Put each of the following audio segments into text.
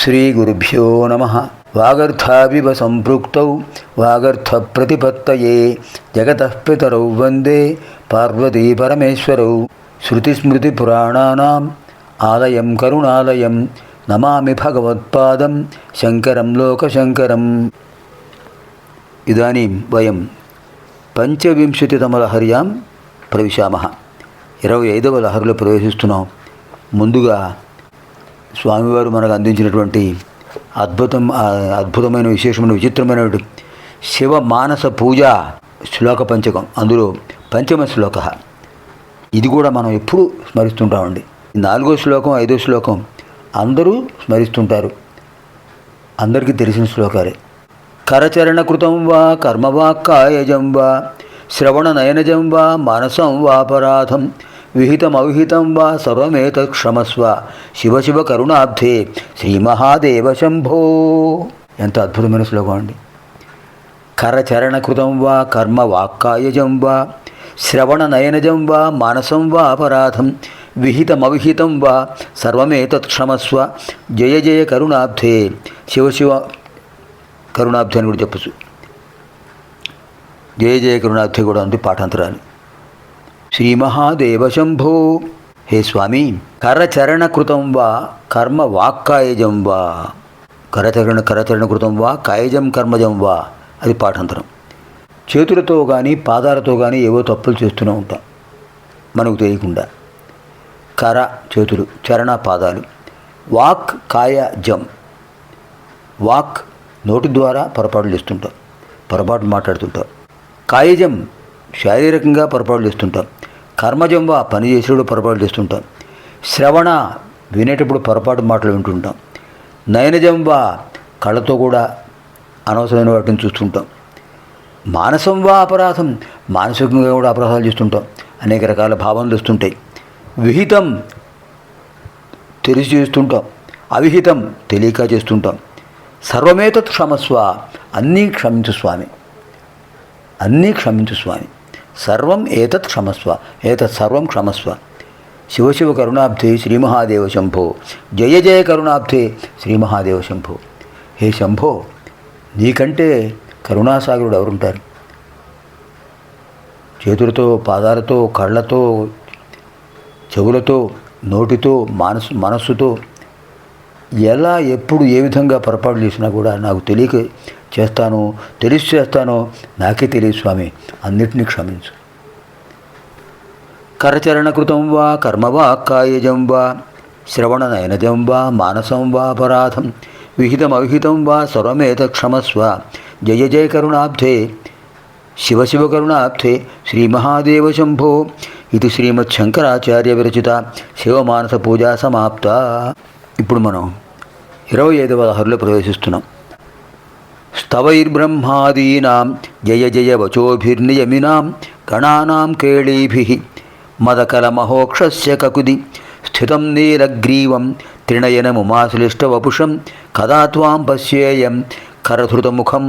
శ్రీగురుభ్యో నమః. వాగర్థావివ సంపృక్తౌ వాగర్థప్రతిపత్తయే జగతః పితరౌ వందే పార్వతీ పరమేశ్వరౌ. శృతిస్మృతిపురాణానాం ఆలయం కరుణాలయం నమామి భగవత్పాదం శంకరం లోకశంకరం. ఇదానీం వయం పంచవింశతితమ లహర్యాం ప్రవిశామః. 25వ లహరిలో ప్రవేశిస్తున్నాం. ముందుగా స్వామివారు మనకు అందించినటువంటి అద్భుతమైన విశేషమైన విచిత్రమైన శివ మానస పూజ శ్లోక పంచకం, అందులో పంచమ శ్లోక. ఇది కూడా మనం ఎప్పుడు స్మరిస్తుంటామండి. 4వ శ్లోకం 5వ శ్లోకం అందరూ స్మరిస్తుంటారు, అందరికీ తెలిసిన శ్లోకాలే. కరచరణకృతం వా కర్మవాక్కాయజం వా శ్రవణనయనజం వా మానసం వాపరాధం విహితమవిహితం వా సర్వమేతత్ క్షమస్వ శివ శివ కరుణాబ్ధే శ్రీమహాదేవ శంభో. ఎంత అద్భుతమైన శ్లోకం అండి. కరచరణకృతం వా కర్మ వాక్కాయజం వా శ్రవణనయనజం వా మానసం వా అపరాధం విహితమవిహితం వా సర్వమేతత్ క్షమస్వ జయ జయ కరుణాబ్ధే. శివ శివ కరుణాబ్ధి అని కూడా చెప్పచ్చు. జయ జయ కరుణాబ్ధి కూడా ఉంది పాఠాంతరాలు. శ్రీమహాదేవ శంభో. హే స్వామి, కరచరణకృతం వా కర్మ వాక్కాయజం వా. కరచరణకృతం వా కాయజం కర్మజం వా, అది పాఠాంతరం. చేతులతో కానీ పాదాలతో కానీ ఏవో తప్పులు చేస్తూనే ఉంటాం మనకు తెలియకుండా. కర చేతులు, చరణ పాదాలు. వాక్ కాయ జం. వాక్ నోటి ద్వారా పొరపాట్లు చేస్తుంటాం, పొరపాటు మాట్లాడుతుంటాం. కాయజం శారీరకంగా పొరపాటు చేస్తుంటాం. కర్మజం వా పని చేసేటప్పుడు పొరపాటు చేస్తుంటాం. శ్రవణ వినేటప్పుడు పొరపాటు మాటలు వింటుంటాం. నయనజం వా కళ్ళతో కూడా అనవసరమైన వాటిని చూస్తుంటాం. మానసం వా అపరాధం మానసికంగా కూడా అపరాధాలు చేస్తుంటాం. అనేక రకాల భావనలు వస్తుంటాయి. విహితం తెలిసి చేస్తుంటాం, అవిహితం తెలియక చేస్తుంటాం. సర్వమేతత్ క్షమస్వ అన్నీ క్షమించు స్వామి, అన్నీ క్షమించు స్వామి. సర్వం ఏతత్ క్షమస్వ ఏతత్ సర్వం క్షమస్వ. శివ శివ కరుణాబ్ధే శ్రీమహాదేవ శంభో. జయ జయ కరుణాబ్ధే శ్రీమహాదేవ శంభో. హే శంభో, నీకంటే కరుణాసాగరుడు ఎవరుంటారు? చేతులతో పాదాలతో కళ్ళతో చెవులతో నోటితో మనస్సుతో ఎలా ఎప్పుడు ఏ విధంగా పొరపాటు చేసినా కూడా నాకు తెలియక చేస్తాను, తెలిసి చేస్తానో నాకే తెలియదు స్వామి, అన్నిటినీ క్షమించు. కరచరణకృతం వా కర్మవాక్కాయజం వా శ్రవణనయనజం వా మానసం వా అపరాధం విహితమవిహితం వా సర్వమేతత్ క్షమస్వ జయ జయ కరుణాబ్ధే శివ శివ కరుణాబ్ధే శ్రీమహాదేవ శంభో. ఇది శ్రీమద్ శంకరాచార్య విరచిత శివమానస పూజా సమాప్త. ఇప్పుడు మనం 25వ లహరిలో ప్రవేశిస్తున్నాం. స్తవైర్బ్రహ్మాదీనాం జయ జయ వచోభిర్నియమినాం గణానాం కేళీభిః మదకలమహోక్షస్య కకుది స్థితం నీలగ్రీవం త్రినయనముమాశ్లిష్టవపుషం కదా త్వాం పశ్యేయం కరధృతముఖం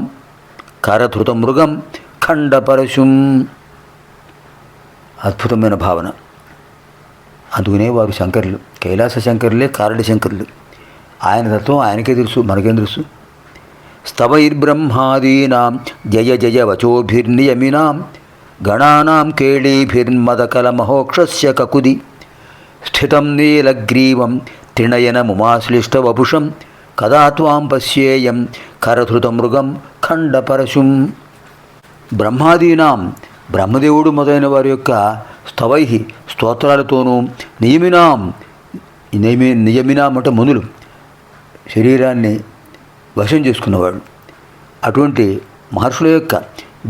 కరధృతమృగం ఖండపరశుం. అద్భుతమైన భావన. అందుకనే వారు శంకరులు, కైలాస శంకరులే కారడి శంకరులు. ఆయన తత్వం ఆయనకే తెలుసు, మనకేం తెలుసు. స్తవైర్బ్రహ్మాదీనాం జయ జయ వచోభిర్నియమినాం గణానాం కేళీభిర్మదకలమహోక్షస్య కకుది స్థితం నీలగ్రీవం త్రినయనముమాశ్లిష్టవపుషం కదా త్వాం పశ్యేయం కరధృతమృగం ఖండపరశుం. బ్రహ్మాదీనాం బ్రహ్మదేవుడు మొదలైన వారి యొక్క స్తవై స్తోత్రాలతోనూ నియమినాం నియమినాం అంటే మునులు, శరీరాన్ని వశం చేసుకున్నవాడు. అటువంటి మహర్షుల యొక్క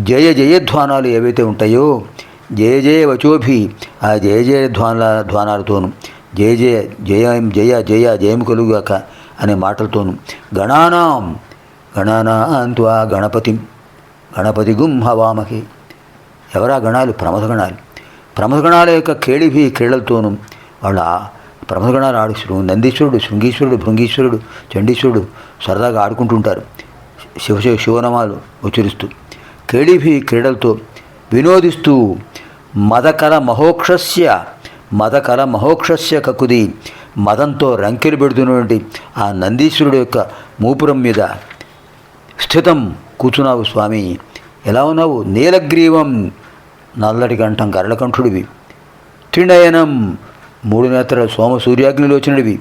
జయ జయధ్వానాలు ఏవైతే ఉంటాయో, జయ జయ వచోభి ఆ జయ జయ ధ్వానాలతోనూ జయ జయ జయ జయ జయ జయము కలుగాక అనే మాటలతోనూ గణానాం త్వా గణపతి గుం హవామహి. ఎవరా గణాలు? ప్రమథగణాలు. ప్రమథగణాల యొక్క కేళిభి క్రీడలతోనూ వాళ్ళ ప్రమథగణాలు నందీశ్వరుడు, శృంగీశ్వరుడు, భృంగీశ్వరుడు, చండీశ్వరుడు సరదాగా ఆడుకుంటుంటారు శివనామాలు ఉచ్చరిస్తూ. కేళిభి క్రీడలతో వినోదిస్తూ మదకల మహోక్షస్య కకుది మదంతో రంకెలు పెడుతున్నటువంటి ఆ నందీశ్వరుడు యొక్క మూపురం మీద స్థితం కూర్చున్నావు స్వామి. ఎలా ఉన్నావు? నీలగ్రీవం, నల్లటి కంఠం గరళకంఠుడివి. త్రినయనం, 3 నేత్రాలు సోమ సూర్యాగ్నిలో వచ్చినడివి.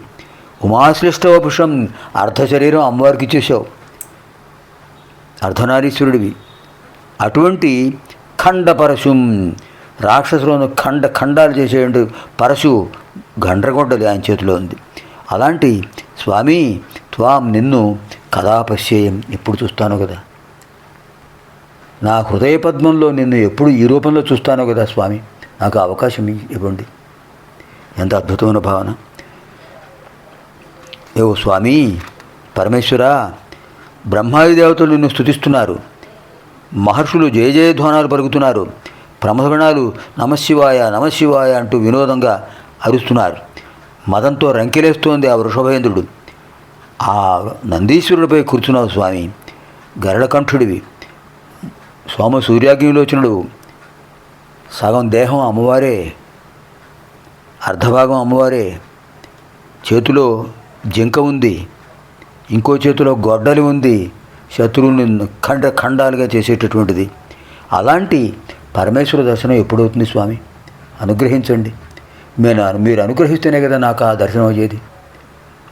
ఉమాశ్లిష్టవపుషం, అర్ధ శరీరం అమ్మవారికి ఇచ్చేసావు, అర్ధనారీశ్వరుడివి. అటువంటి ఖండపరశుం, రాక్షసులను ఖండాలు చేసేటువంటి పరశు గండ్రగొడ్డలి ఆయన చేతిలో ఉంది. అలాంటి స్వామి త్వాం, నిన్ను కదా పశ్యేయం, ఎప్పుడు చూస్తానో కదా, నా హృదయ పద్మంలో నిన్ను ఎప్పుడు ఈ రూపంలో చూస్తానో కదా స్వామి, నాకు అవకాశం ఇవ్వండి. ఎంత అద్భుతమైన భావన. ఏవో స్వామి పరమేశ్వర, బ్రహ్మాది దేవతలు నిన్ను స్తుతిస్తున్నారు, మహర్షులు జయ జయధ్వానాలు పలుకుతున్నారు, ప్రమథగణాలు నమశివాయ నమశివాయ అంటూ వినోదంగా అరుస్తున్నారు. మదంతో రంకెలేస్తోంది ఆ వృషభేంద్రుడు. ఆ నందీశ్వరుడిపై కూర్చున్నావు స్వామి, గరళకంఠుడివి, సోమ సూర్యాగ్నిలోచనుడు. సగం దేహం అమ్మవారే, అర్ధభాగం అమ్మవారే. చేతిలో జింక ఉంది, ఇంకో చేతిలో గొడ్డలి ఉంది, శత్రువుని ఖండాలుగా చేసేటటువంటిది. అలాంటి పరమేశ్వర దర్శనం ఎప్పుడవుతుంది స్వామి? అనుగ్రహించండి. మీరు అనుగ్రహిస్తేనే కదా నాకు ఆ దర్శనం అయ్యేది.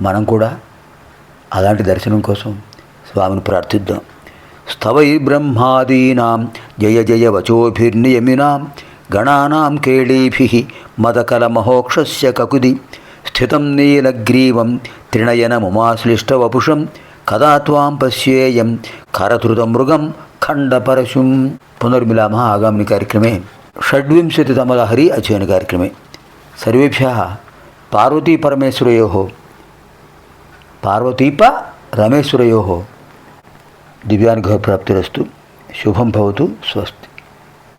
మనం కూడా అలాంటి దర్శనం కోసం స్వామిని ప్రార్థిద్దాం. స్తవై బ్రహ్మాదీనాం జయ జయ వచోభిర్నియమినాం గణానాం కేళీభిః మదకలమహోక్షస్య కకుది స్థితం నీలగ్రీవం త్రినయనముమాశ్లిష్టవపుషం కదా త్వాం పశ్యేయం కరధృతం మృగం ఖండపరశుం. పునర్మిలామः ఆగామిని కార్యక్రమే షడ్వింశతితమలహరి అధ్యయన కార్యక్రమే. సర్వేభ్యः పార్వతీపరమేశ్వరయోः పార్వతీపరమేశ్వరయోः దివ్యానుగ్రహప్రాప్తిరస్తు. శుభం భవతు. స్వస్తి.